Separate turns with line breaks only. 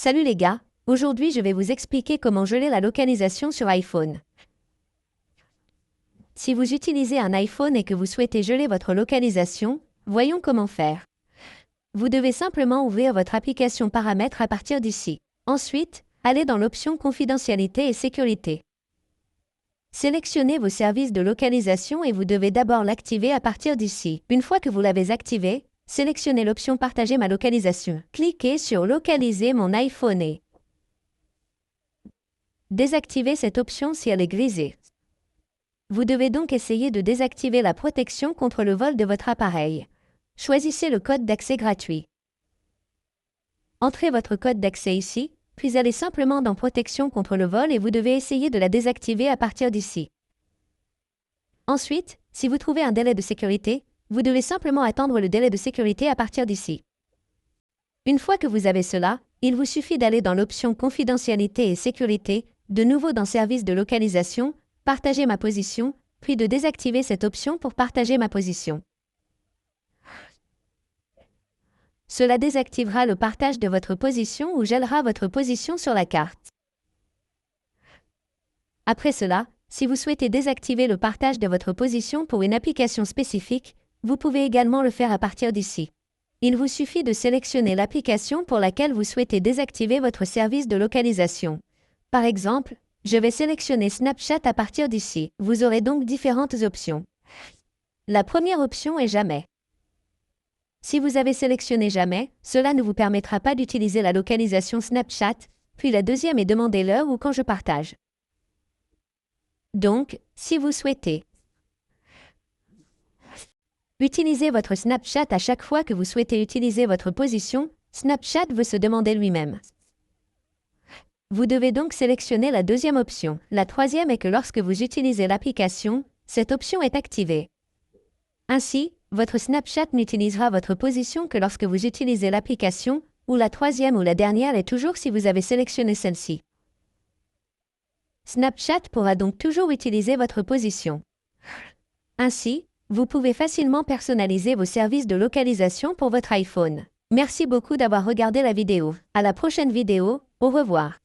Salut les gars, aujourd'hui je vais vous expliquer comment geler la localisation sur iPhone. Si vous utilisez un iPhone et que vous souhaitez geler votre localisation, voyons comment faire. Vous devez simplement ouvrir votre application Paramètres à partir d'ici. Ensuite, allez dans l'option Confidentialité et Sécurité. Sélectionnez vos services de localisation et vous devez d'abord l'activer à partir d'ici. Une fois que vous l'avez activé, sélectionnez l'option Partager ma localisation. Cliquez sur Localiser mon iPhone et désactivez cette option si elle est grisée. Vous devez donc essayer de désactiver la protection contre le vol de votre appareil. Choisissez le code d'accès gratuit. Entrez votre code d'accès ici, puis allez simplement dans Protection contre le vol et vous devez essayer de la désactiver à partir d'ici. Ensuite, si vous trouvez un délai de sécurité, vous devez simplement attendre le délai de sécurité à partir d'ici. Une fois que vous avez cela, il vous suffit d'aller dans l'option Confidentialité et Sécurité, de nouveau dans Service de localisation, Partager ma position, puis de désactiver cette option pour partager ma position. Cela désactivera le partage de votre position ou gèlera votre position sur la carte. Après cela, si vous souhaitez désactiver le partage de votre position pour une application spécifique, vous pouvez également le faire à partir d'ici. Il vous suffit de sélectionner l'application pour laquelle vous souhaitez désactiver votre service de localisation. Par exemple, je vais sélectionner Snapchat à partir d'ici. Vous aurez donc différentes options. La première option est Jamais. Si vous avez sélectionné Jamais, cela ne vous permettra pas d'utiliser la localisation Snapchat, puis la deuxième est Demander l'heure ou quand je partage. Donc, si vous souhaitez utiliser votre Snapchat à chaque fois que vous souhaitez utiliser votre position, Snapchat veut se demander lui-même. Vous devez donc sélectionner la deuxième option. La troisième est que lorsque vous utilisez l'application, cette option est activée. Ainsi, votre Snapchat n'utilisera votre position que lorsque vous utilisez l'application, ou la troisième ou la dernière est toujours si vous avez sélectionné celle-ci. Snapchat pourra donc toujours utiliser votre position. Ainsi, vous pouvez facilement personnaliser vos services de localisation pour votre iPhone. Merci beaucoup d'avoir regardé la vidéo. À la prochaine vidéo, au revoir.